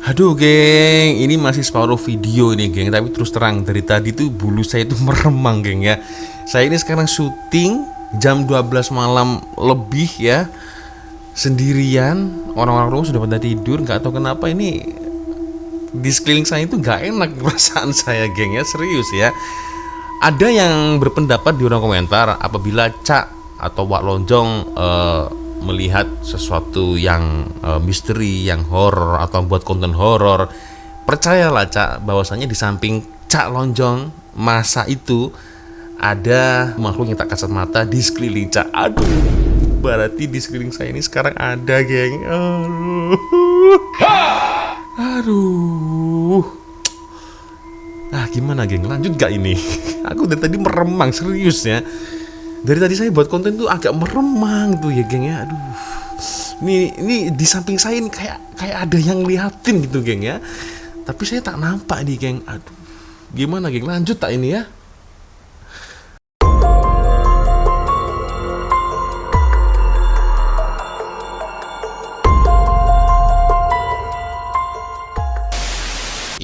Aduh geng, ini masih separuh video ini geng. Tapi terus terang, dari tadi tuh bulu saya itu meremang geng ya. Saya ini sekarang syuting jam 12 malam lebih ya, sendirian. Orang-orang rumah sudah pada tidur. Gak tahu kenapa ini di sekeliling saya itu gak enak perasaan saya geng ya. Serius ya. Ada yang berpendapat di ruang komentar, apabila Cak atau Wak Lonjong melihat sesuatu yang misteri, yang horor atau buat konten horor, percayalah Cak, bahwasanya di samping Cak Lonjong masa itu ada makhluk yang tak kasat mata di sekeliling Cak. Aduh, berarti di sekeliling saya ini sekarang ada geng. Aduh. Gimana geng, lanjut gak ini? Aku dari tadi meremang, serius ya. Dari tadi saya buat konten tuh agak meremang tuh ya geng ya. Aduh. Ini di samping saya ini kayak ada yang liatin gitu geng ya. Tapi saya tak nampak nih geng. Aduh. Gimana geng, lanjut tak ini ya?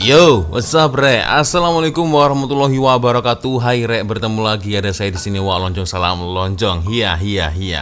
Yo, what's up Rek? Assalamualaikum warahmatullahi wabarakatuh. Hai Rek, bertemu lagi ada saya di sini Wak Lonjong. Salam Lonjong. Hiya.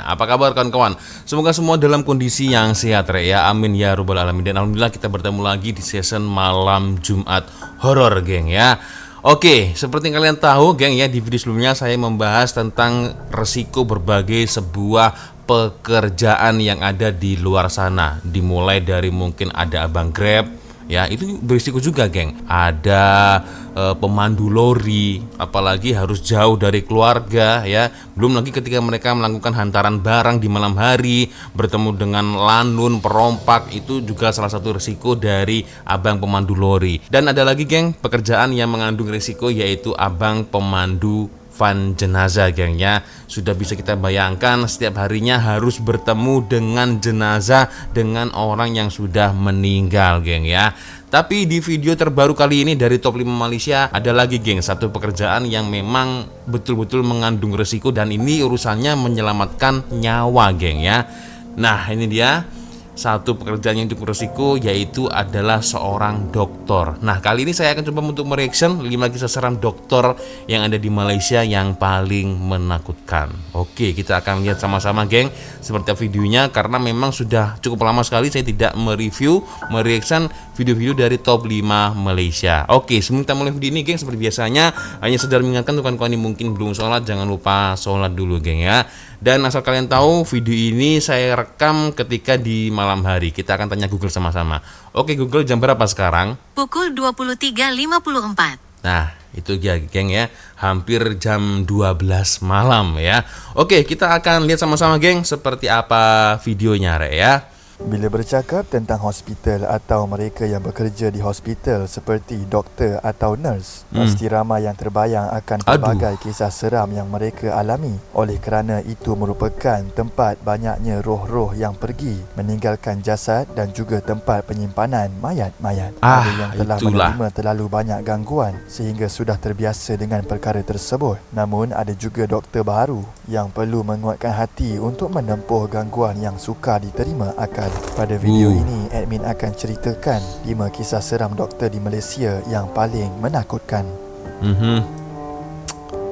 Apa kabar kawan-kawan? Semoga semua dalam kondisi yang sehat Rek ya. Amin ya rabbal alamin. Dan alhamdulillah kita bertemu lagi di season malam Jumat horor geng ya. Oke, seperti yang kalian tahu geng ya, di video sebelumnya saya membahas tentang resiko berbagai sebuah pekerjaan yang ada di luar sana. Dimulai dari mungkin ada abang Grab, ya itu berisiko juga geng. Ada pemandu lori, apalagi harus jauh dari keluarga ya. Belum lagi ketika mereka melakukan hantaran barang di malam hari, bertemu dengan lanun, perompak, itu juga salah satu risiko dari abang pemandu lori. Dan ada lagi geng, pekerjaan yang mengandung risiko, yaitu abang pemandu van jenazah geng ya. Sudah bisa kita bayangkan setiap harinya harus bertemu dengan jenazah, dengan orang yang sudah meninggal geng ya. Tapi di video terbaru kali ini dari Top 5 Malaysia ada lagi geng, satu pekerjaan yang memang betul-betul mengandung risiko, dan ini urusannya menyelamatkan nyawa geng ya. Nah ini dia satu pekerjaan yang cukup resiko, yaitu adalah seorang dokter. Nah kali ini saya akan coba untuk mereaction 5 kisah seram dokter yang ada di Malaysia yang paling menakutkan. Oke, kita akan lihat sama-sama geng seperti videonya, karena memang sudah cukup lama sekali saya tidak mereview, mereaction video-video dari Top 5 Malaysia. Oke, sebelum kita mulai video ini geng, seperti biasanya hanya sekedar mengingatkan untuk kawan-kawan yang mungkin belum sholat, jangan lupa sholat dulu geng ya. Dan asal kalian tahu, video ini saya rekam ketika di malam hari. Kita akan tanya Google sama-sama. Oke Google, jam berapa sekarang? Pukul 23.54. Nah itu dia geng ya, hampir jam 12 malam ya. Oke, kita akan lihat sama-sama geng seperti apa videonya Rek ya. Bila bercakap tentang hospital atau mereka yang bekerja di hospital seperti doktor atau nurse, pasti ramai yang terbayang akan pelbagai kisah seram yang mereka alami. Oleh kerana itu merupakan tempat banyaknya roh-roh yang pergi meninggalkan jasad, dan juga tempat penyimpanan mayat-mayat. Ada yang telah menerima terlalu banyak gangguan sehingga sudah terbiasa dengan perkara tersebut. Namun ada juga doktor baru yang perlu menguatkan hati untuk menempuh gangguan yang sukar diterima akan. Pada video ini, admin akan ceritakan 5 kisah seram doktor di Malaysia yang paling menakutkan.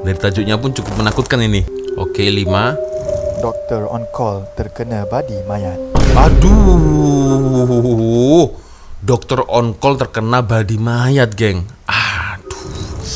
Dari tajuknya pun cukup menakutkan ini. Oke, 5. Doktor on call terkena badi mayat. Aduh, dokter on call terkena badi mayat geng.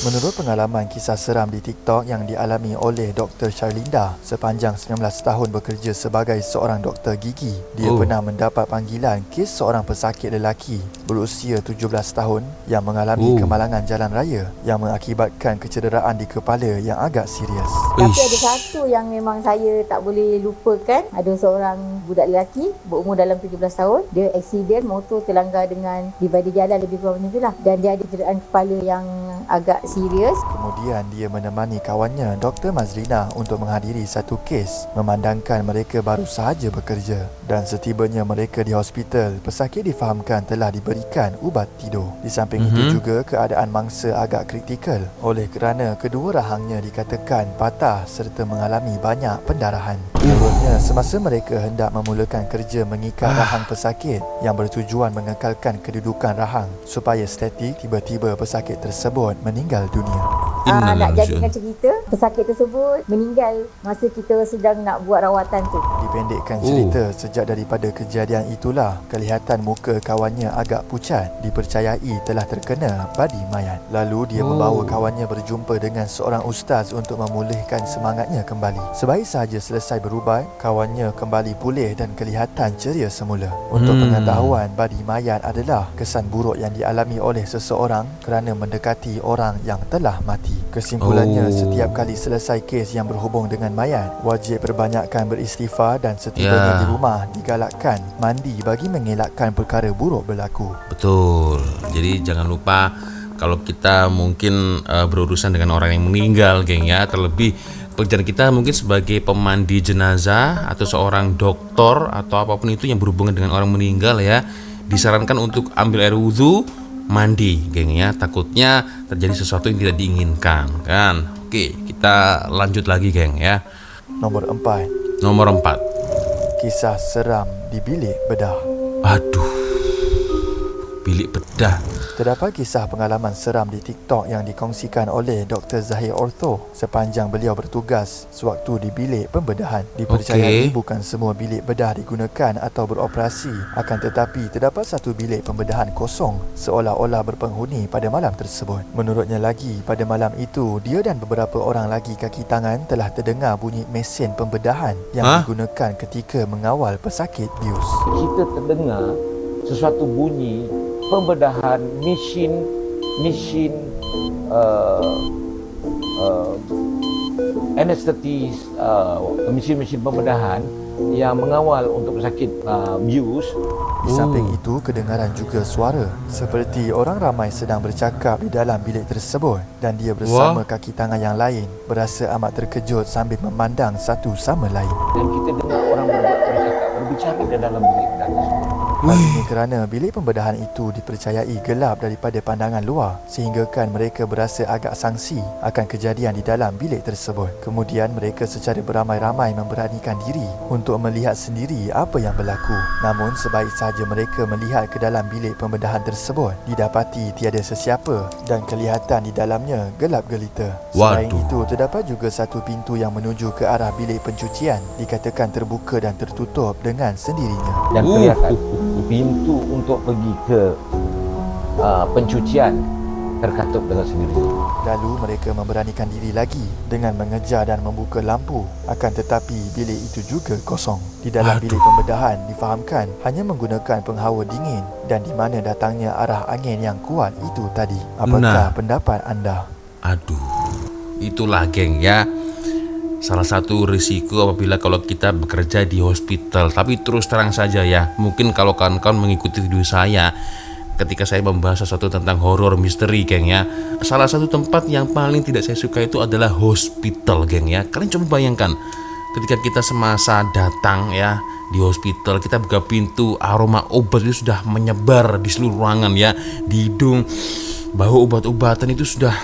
Menurut pengalaman kisah seram di TikTok yang dialami oleh Dr. Sharlinda sepanjang 19 tahun bekerja sebagai seorang doktor gigi, dia pernah mendapat panggilan kes seorang pesakit lelaki berusia 17 tahun yang mengalami kemalangan jalan raya yang mengakibatkan kecederaan di kepala yang agak serius. Tapi ada satu yang memang saya tak boleh lupakan. Ada seorang budak lelaki berumur dalam 17 tahun. Dia aksiden motor terlanggar dengan divider jalan, lebih kurang macam itulah. Dan dia ada cederaan kepala yang agak serius. Kemudian dia menemani kawannya Dr. Mazlina untuk menghadiri satu kes, memandangkan mereka baru sahaja bekerja. Dan setibanya mereka di hospital, pesakit difahamkan telah diberi memberikan ubat tidur. Di samping itu juga keadaan mangsa agak kritikal oleh kerana kedua rahangnya dikatakan patah serta mengalami banyak pendarahan. Menurutnya, semasa mereka hendak memulakan kerja mengikat rahang pesakit yang bertujuan mengekalkan kedudukan rahang supaya statik, tiba-tiba pesakit tersebut meninggal dunia. Nak jadikan cerita, pesakit tersebut meninggal masa kita sedang nak buat rawatan tu. Dipendekkan cerita, sejak daripada kejadian itulah kelihatan muka kawannya agak pucat, dipercayai telah terkena badi mayat. Lalu dia membawa kawannya berjumpa dengan seorang ustaz untuk memulihkan semangatnya kembali. Sebaik sahaja selesai berubat, kawannya kembali pulih dan kelihatan ceria semula. Untuk pengetahuan, badi mayat adalah kesan buruk yang dialami oleh seseorang kerana mendekati orang yang telah mati. Kesimpulannya, setiap kali selesai kes yang berhubung dengan mayat, wajib perbanyakkan beristighfar dan setibanya di rumah digalakkan mandi bagi mengelakkan perkara buruk berlaku. Betul. Jadi jangan lupa kalau kita mungkin berurusan dengan orang yang meninggal, geng ya, terlebih pekerjaan kita mungkin sebagai pemandi jenazah atau seorang dokter atau apapun itu yang berhubungan dengan orang meninggal ya, disarankan untuk ambil air wudhu, mandi, geng ya. Takutnya terjadi sesuatu yang tidak diinginkan, kan? Oke, kita lanjut lagi, geng ya. Nomor 4. Nomor 4. Kisah seram di bilik bedah. Aduh, bilik bedah. Terdapat kisah pengalaman seram di TikTok yang dikongsikan oleh Dr. Zahir Ortho sepanjang beliau bertugas sewaktu di bilik pembedahan. Dipercayai bukan semua bilik bedah digunakan atau beroperasi, akan tetapi terdapat satu bilik pembedahan kosong seolah-olah berpenghuni pada malam tersebut. Menurutnya lagi, pada malam itu dia dan beberapa orang lagi kaki tangan telah terdengar bunyi mesin pembedahan yang digunakan ketika mengawal pesakit bius. Kita terdengar sesuatu bunyi pembedahan mesin anestesis, mesin pembedahan yang mengawal untuk pesakit bius. Di samping itu, kedengaran juga suara seperti orang ramai sedang bercakap di dalam bilik tersebut dan dia bersama kaki tangan yang lain berasa amat terkejut sambil memandang satu sama lain. Dan kita dengar orang berbicara di dalam bilik bedah tersebut. Hal ini kerana bilik pembedahan itu dipercayai gelap daripada pandangan luar sehinggakan mereka berasa agak sangsi akan kejadian di dalam bilik tersebut. Kemudian mereka secara beramai-ramai memberanikan diri untuk melihat sendiri apa yang berlaku. Namun sebaik sahaja mereka melihat ke dalam bilik pembedahan tersebut, didapati tiada sesiapa dan kelihatan di dalamnya gelap gelita. Selain itu, terdapat juga satu pintu yang menuju ke arah bilik pencucian dikatakan terbuka dan tertutup dengan sendirinya. Dan kelihatan pintu untuk pergi ke pencucian terkatup dengan sendirinya. Lalu mereka memberanikan diri lagi dengan mengejar dan membuka lampu. Akan tetapi bilik itu juga kosong. Di dalam bilik pembedahan difahamkan hanya menggunakan penghawa dingin dan di mana datangnya arah angin yang kuat itu tadi. Apakah pendapat anda? Aduh, itulah geng ya, salah satu risiko apabila kalau kita bekerja di hospital. Tapi terus terang saja ya, mungkin kalau kawan-kawan mengikuti video saya ketika saya membahas sesuatu tentang horor misteri, geng ya, salah satu tempat yang paling tidak saya suka itu adalah hospital, geng ya. Kalian coba bayangkan ketika kita semasa datang ya di hospital, kita buka pintu, aroma obat itu sudah menyebar di seluruh ruangan ya, di hidung. Bau obat-obatan itu sudah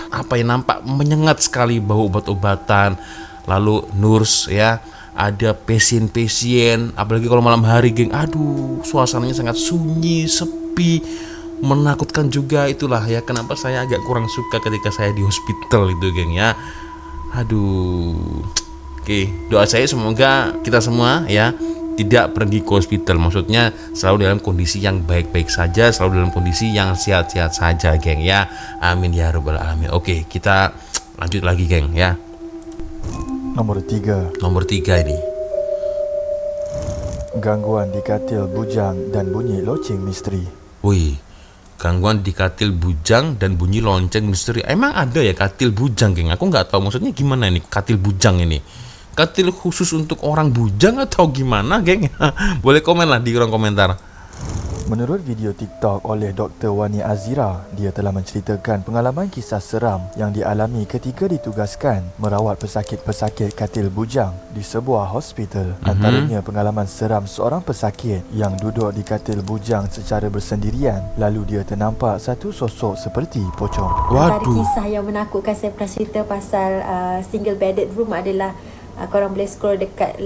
nampak menyengat sekali bau obat-obatan. Lalu nurse ya, ada pasien-pasien, apalagi kalau malam hari, geng. Aduh, suasananya sangat sunyi, sepi, menakutkan juga. Itulah ya kenapa saya agak kurang suka ketika saya di hospital itu, geng ya. Aduh. Oke, doa saya semoga kita semua ya tidak pergi ke hospital. Maksudnya selalu dalam kondisi yang baik-baik saja, selalu dalam kondisi yang sehat-sehat saja, geng ya. Amin ya rabbal alamin. Oke, kita lanjut lagi, geng ya. Nomor 3. Nomor 3 ini. Gangguan di katil bujang dan bunyi loceng misteri. Wih, gangguan di katil bujang dan bunyi lonceng misteri. Emang ada ya katil bujang, geng? Aku nggak tahu maksudnya gimana ini katil bujang ini. Katil khusus untuk orang bujang atau gimana, geng? Boleh komen lah di kolom komentar. Menurut video TikTok oleh Dr. Wani Azira, dia telah menceritakan pengalaman kisah seram yang dialami ketika ditugaskan merawat pesakit-pesakit katil bujang di sebuah hospital. Antaranya pengalaman seram seorang pesakit yang duduk di katil bujang secara bersendirian, lalu dia ternampak satu sosok seperti pocong. Antara kisah yang menakutkan saya pernah cerita pasal single bedded room adalah korang boleh scroll dekat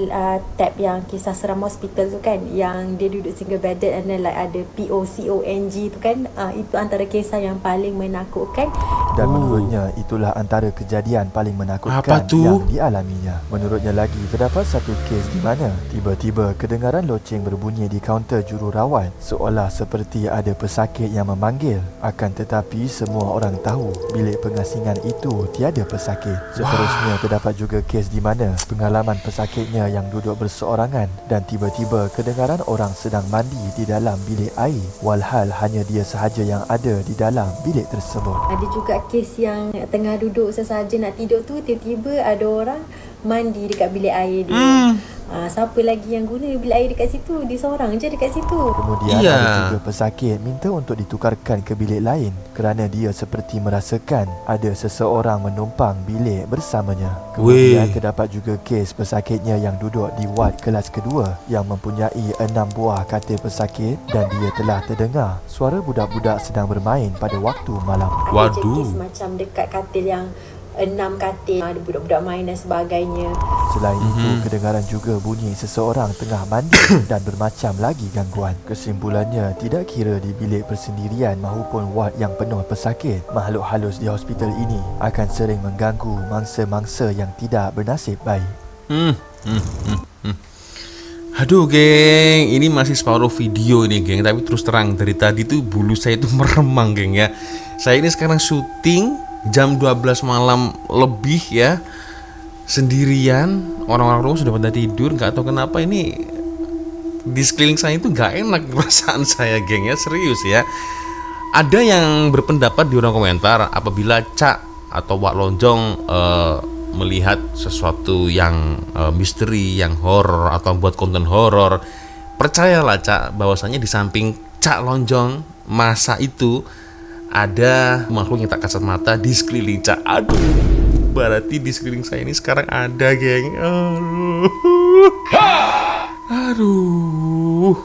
tab yang kisah seram hospital tu kan, yang dia duduk single bedded and then like ada POCONG tu kan. Itu antara kisah yang paling menakutkan. Dan menurutnya itulah antara kejadian paling menakutkan yang dialaminya. Menurutnya lagi, terdapat satu kes di mana tiba-tiba kedengaran loceng berbunyi di kaunter jururawat, seolah seperti ada pesakit yang memanggil. Akan tetapi semua orang tahu bilik pengasingan itu tiada pesakit. Seterusnya terdapat juga kes di mana pengalaman pesakitnya yang duduk berseorangan dan tiba-tiba kedengaran orang sedang mandi di dalam bilik air, walhal hanya dia sahaja yang ada di dalam bilik tersebut. Ada juga kes yang tengah duduk sesaja nak tidur tu, tiba-tiba ada orang mandi dekat bilik air dia. Siapa lagi yang guna bilik air dekat situ? Dia seorang je dekat situ. Kemudian ada juga pesakit minta untuk ditukarkan ke bilik lain kerana dia seperti merasakan ada seseorang menumpang bilik bersamanya. Kemudian terdapat juga kes pesakitnya yang duduk di ward kelas kedua yang mempunyai 6 buah katil pesakit dan dia telah terdengar suara budak-budak sedang bermain pada waktu malam. Ada kes macam dekat katil yang 6 katil, ada budak-budak main dan sebagainya. Selain itu, kedengaran juga bunyi seseorang tengah mandi dan bermacam lagi gangguan. Kesimpulannya, tidak kira di bilik persendirian maupun ward yang penuh pesakit, makhluk halus di hospital ini akan sering mengganggu mangsa-mangsa yang tidak bernasib baik. Aduh geng, ini masih separuh video ini geng, tapi terus terang dari tadi tuh bulu saya itu meremang geng ya. Saya ini sekarang syuting jam 12 malam lebih ya, sendirian, orang-orang rumah sudah pada tidur. Gak tahu kenapa ini di sekeliling saya itu gak enak perasaan saya geng ya, serius ya. Ada yang berpendapat di kolom komentar apabila Cak atau Wak Lonjong melihat sesuatu yang misteri, yang horor atau buat konten horor, percayalah Cak bahwasanya di samping Cak Lonjong masa itu ada makhluk yang tak kasat mata di sekeliling Cak. Aduh, berarti di sekeliling saya ini sekarang ada geng. Aduh.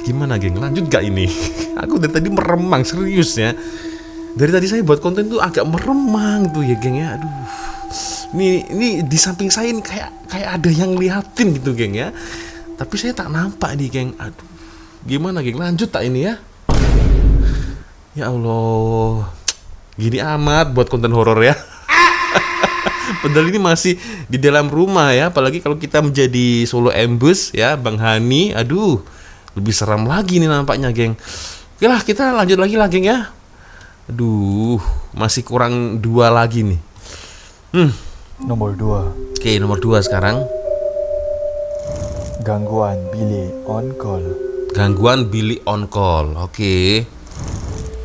Gimana geng, lanjut gak ini? Aku dari tadi meremang, serius ya. Dari tadi saya buat konten tuh agak meremang tuh ya geng ya. Aduh. Ini di samping saya ini kayak ada yang liatin gitu geng ya. Tapi saya tak nampak nih geng. Aduh. Gimana geng, lanjut tak ini ya? Ya Allah, gini amat buat konten horor ya. Padahal ini masih di dalam rumah ya, apalagi kalau kita menjadi solo ambush ya, Bang Hani. Aduh, lebih seram lagi nih nampaknya geng. Oke lah, kita lanjut lagi lah geng ya. Aduh, masih kurang 2 lagi nih. Nomor 2. Oke, nomor 2 sekarang. Gangguan bilik on call. Gangguan bilik on call. Oke.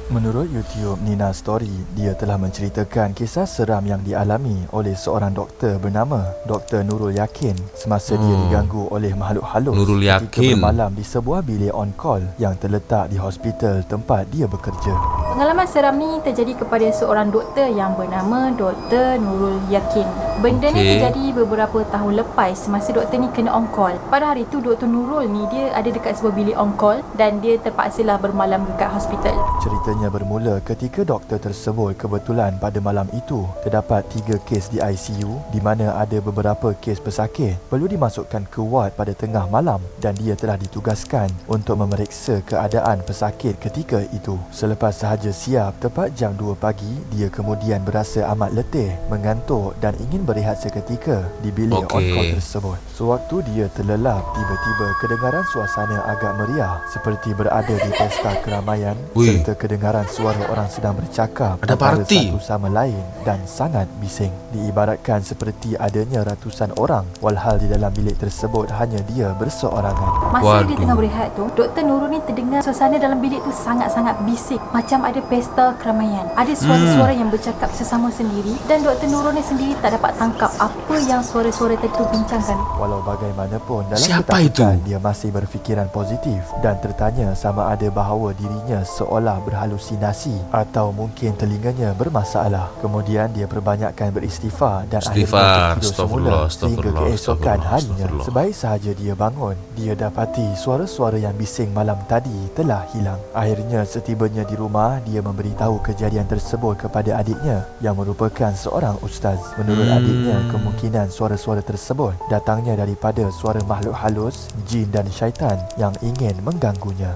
Menurut YouTube Nina Story, dia telah menceritakan kisah seram yang dialami oleh seorang doktor bernama Dr. Nurul Yakin semasa dia diganggu oleh makhluk halus Nurul ketika Yakin bermalam di sebuah bilik on call yang terletak di hospital tempat dia bekerja. Pengalaman seram ni terjadi kepada seorang doktor yang bernama Dr. Nurul Yakin. Benda ni terjadi beberapa tahun lepas semasa doktor ni kena on call. Pada hari tu Dr. Nurul ni dia ada dekat sebuah bilik on call dan dia terpaksalah bermalam dekat hospital. Ceritanya bermula ketika doktor tersebut kebetulan pada malam itu terdapat 3 kes di ICU di mana ada beberapa kes pesakit perlu dimasukkan ke ward pada tengah malam dan dia telah ditugaskan untuk memeriksa keadaan pesakit ketika itu. Selepas sahaja siap tepat jam 2 pagi, dia kemudian berasa amat letih, mengantuk dan ingin berehat seketika di bilik on call tersebut. Sewaktu dia terlelap, tiba-tiba kedengaran suasana agak meriah seperti berada di pesta keramaian serta kedengaran suara orang sedang bercakap antara satu sama lain dan sangat bising. Diibaratkan seperti adanya ratusan orang walhal di dalam bilik tersebut hanya dia berseorangan. Masa dia tengah berehat tu, Dr. Nurul ni terdengar suasana dalam bilik tu sangat-sangat bising, macam ada pesta keramaian. Ada suara-suara yang bercakap sesama sendiri dan Dr. Nurul ni sendiri tak dapat angkap apa yang suara-suara tadi tu bincangkan. Walau bagaimanapun, dalam Siapa ketakutan, itu? dia masih berfikiran positif dan tertanya sama ada bahawa dirinya seolah berhalusinasi atau mungkin telinganya bermasalah. Kemudian dia perbanyakkan beristighfar dan Istighfar, akhirnya tertidur semula astagfirullah, sehingga astagfirullah, keesokan astagfirullah, harinya. astagfirullah. Sebaik sahaja dia bangun, dia dapati suara-suara yang bising malam tadi telah hilang. Akhirnya setibanya di rumah, dia memberitahu kejadian tersebut kepada adiknya yang merupakan seorang ustaz. Menurut adiknya, kemungkinan suara-suara tersebut datangnya daripada suara makhluk halus, jin dan syaitan yang ingin mengganggunya.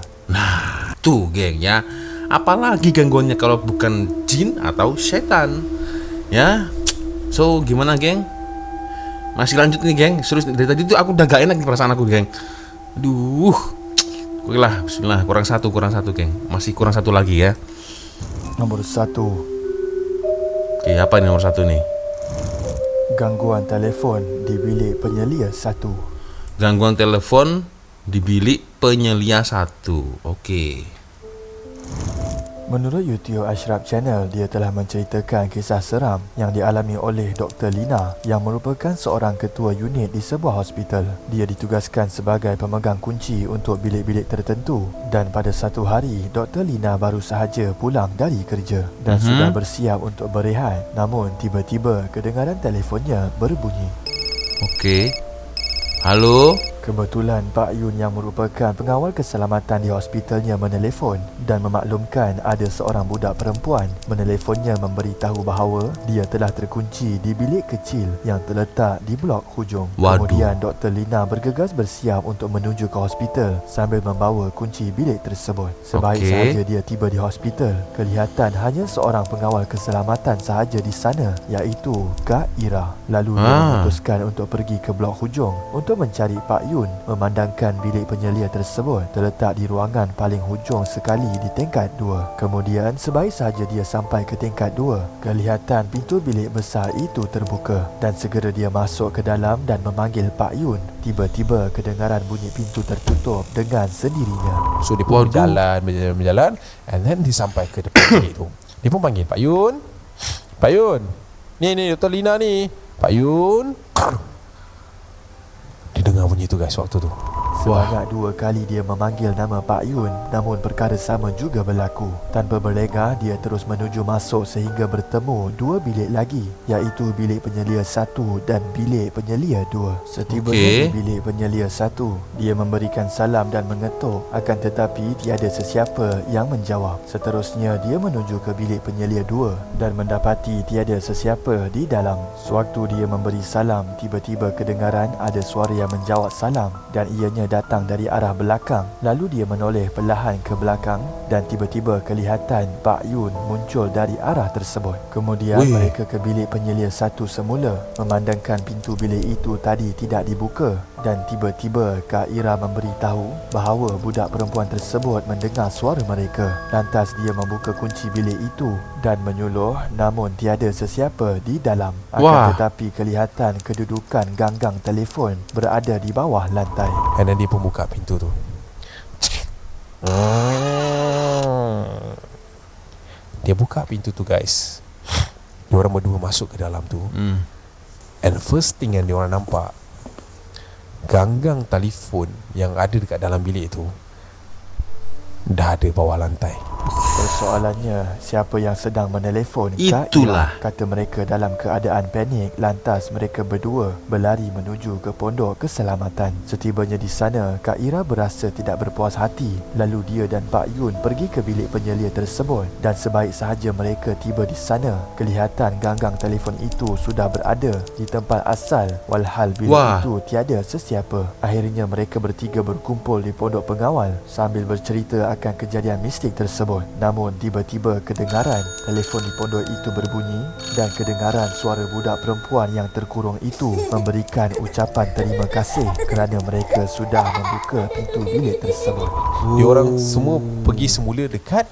Tuh geng ya, apalagi gangguannya kalau bukan jin atau setan ya. So gimana geng? Masih lanjut nih geng. Serius dari tadi tuh aku udah gak enak nih perasaan aku geng. Aduh. Oke lah, bismillah, kurang satu geng. Masih kurang satu lagi ya. Nomor 1. Oke, apa ini nomor 1 nih? Gangguan telefon di bilik penyelia 1. Gangguan telepon di bilik penyelia 1. Oke. Menurut YouTube Ashraf Channel, dia telah menceritakan kisah seram yang dialami oleh Dr. Lina yang merupakan seorang ketua unit di sebuah hospital. Dia ditugaskan sebagai pemegang kunci untuk bilik-bilik tertentu dan pada satu hari, Dr. Lina baru sahaja pulang dari kerja dan sudah bersiap untuk berehat. Namun tiba-tiba kedengaran telefonnya berbunyi. Oke. Halo? Kebetulan Pak Yun yang merupakan pengawal keselamatan di hospitalnya menelefon dan memaklumkan ada seorang budak perempuan menelefonnya memberitahu bahawa dia telah terkunci di bilik kecil yang terletak di blok hujung. Waduh. Kemudian Dr. Lina bergegas bersiap untuk menuju ke hospital sambil membawa kunci bilik tersebut. Sebaik sahaja dia tiba di hospital, kelihatan hanya seorang pengawal keselamatan sahaja di sana, iaitu Kak Ira. Lalu dia memutuskan untuk pergi ke blok hujung untuk mencari Pak Yun, memandangkan bilik penyelia tersebut terletak di ruangan paling hujung sekali di tingkat 2. Kemudian sebaik sahaja dia sampai ke tingkat 2, kelihatan pintu bilik besar itu terbuka dan segera dia masuk ke dalam dan memanggil Pak Yun. Tiba-tiba kedengaran bunyi pintu tertutup dengan sendirinya. So dia pun berjalan and then dia sampai ke depan bilik tu. Dia pun panggil Pak Yun. Pak Yun. Ni Dr. Lina ni. Pak Yun. Dia dengar bunyi tu guys waktu tu. Sebanyak 2 kali dia memanggil nama Pak Yun, namun perkara sama juga berlaku. Tanpa berlengah, dia terus menuju masuk sehingga bertemu 2 bilik lagi, iaitu bilik penyelia 1 dan bilik penyelia 2. Setibanya di bilik penyelia 1, dia memberikan salam dan mengetuk, akan tetapi tiada sesiapa yang menjawab. Seterusnya dia menuju ke bilik penyelia 2 dan mendapati tiada sesiapa di dalam. Sewaktu dia memberi salam, tiba-tiba kedengaran ada suara yang menjawab salam dan ianya datang dari arah belakang. Lalu dia menoleh perlahan ke belakang dan tiba-tiba kelihatan Pak Yun muncul dari arah tersebut. Kemudian mereka ke bilik penyelia 1 semula, memandangkan pintu bilik itu tadi tidak dibuka dan tiba-tiba Kak Ira memberitahu bahawa budak perempuan tersebut mendengar suara mereka. Lantas dia membuka kunci bilik itu dan menyuluh, namun tiada sesiapa di dalam. Akan tetapi kelihatan kedudukan ganggang telefon berada di bawah lantai. And then dia pun buka pintu tu. Dia buka pintu tu guys. Diorang berdua masuk ke dalam tu. And first thing yang diorang nampak, ganggang telefon yang ada dekat dalam bilik tu dah ada bawah lantai. Persoalannya, siapa yang sedang menelefon? Itulah. Kak Ira, kata mereka dalam keadaan panik. Lantas mereka berdua berlari menuju ke pondok keselamatan. Setibanya di sana, Kak Ira berasa tidak berpuas hati. Lalu dia dan Pak Yun pergi ke bilik penyelia tersebut dan sebaik sahaja mereka tiba di sana, kelihatan ganggang telefon itu sudah berada di tempat asal, walhal bilik itu tiada sesiapa. Akhirnya mereka bertiga berkumpul di pondok pengawal sambil bercerita akan kejadian mistik tersebut. Namun tiba-tiba kedengaran telefon di pondok itu berbunyi dan kedengaran suara budak perempuan yang terkurung itu memberikan ucapan terima kasih kerana mereka sudah membuka pintu bilik tersebut. Diorang semua pergi semula dekat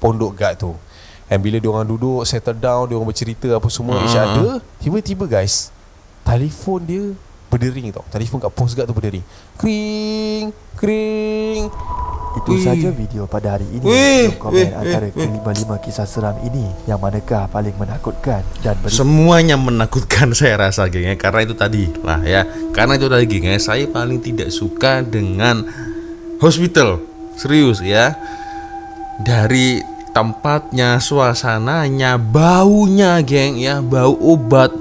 pondok guard tu. And bila diorang duduk settle down, diorang bercerita apa semua each other, tiba-tiba guys, telefon dia berdering tau. Telefon kat post guard tu berdering. Kring, kring. Itu saja video pada hari ini. Jom komen antara kelima-lima kisah seram ini, yang manakah paling menakutkan dan semuanya menakutkan saya rasa, geng ya. Karena itu tadi lah ya. Karena itu tadi, geng ya. Saya paling tidak suka dengan hospital. Serius ya. Dari tempatnya, suasananya, baunya, geng ya, bau obat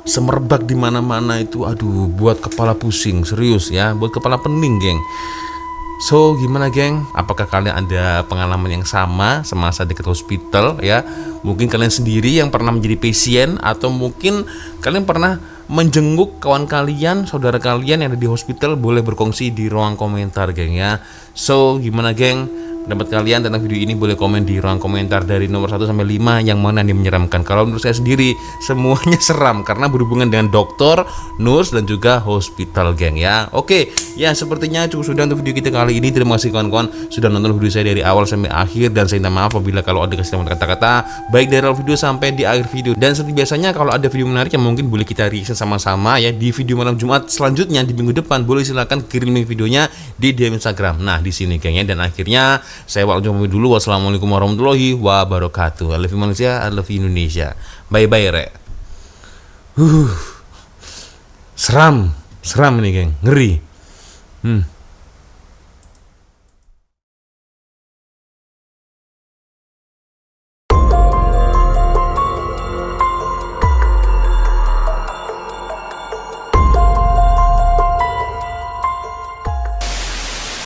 semerbak di mana-mana itu, aduh, buat kepala pusing, serius ya, buat kepala pening, geng. So, gimana, geng? Apakah kalian ada pengalaman yang sama semasa dekat hospital ya? Mungkin kalian sendiri yang pernah menjadi pasien, atau mungkin kalian pernah menjenguk kawan kalian, saudara kalian yang ada di hospital. Boleh berkongsi di ruang komentar, geng ya. So, gimana, geng? Pendapat kalian tentang video ini boleh komen di ruang komentar dari nomor 1 sampai 5 yang mana yang menyeramkan. Kalau menurut saya sendiri semuanya seram karena berhubungan dengan dokter, nurse, dan juga hospital, geng ya. Oke, ya sepertinya cukup sudah untuk video kita kali ini. Terima kasih kawan-kawan sudah nonton video saya dari awal sampai akhir, dan saya minta maaf apabila kalau ada kesalahan kata-kata baik dari awal video sampai di akhir video. Dan seperti biasanya kalau ada video menarik yang mungkin boleh kita reaction sama-sama ya di video malam Jumat selanjutnya di minggu depan, boleh silakan kirim videonya di DM Instagram. Nah, di sini, geng ya. Dan akhirnya saya Wak Lonjong pamit dulu. Wassalamualaikum warahmatullahi wabarakatuh. I love you Malaysia, I love you Indonesia. Bye-bye, Rek. Seram ini, geng. Ngeri.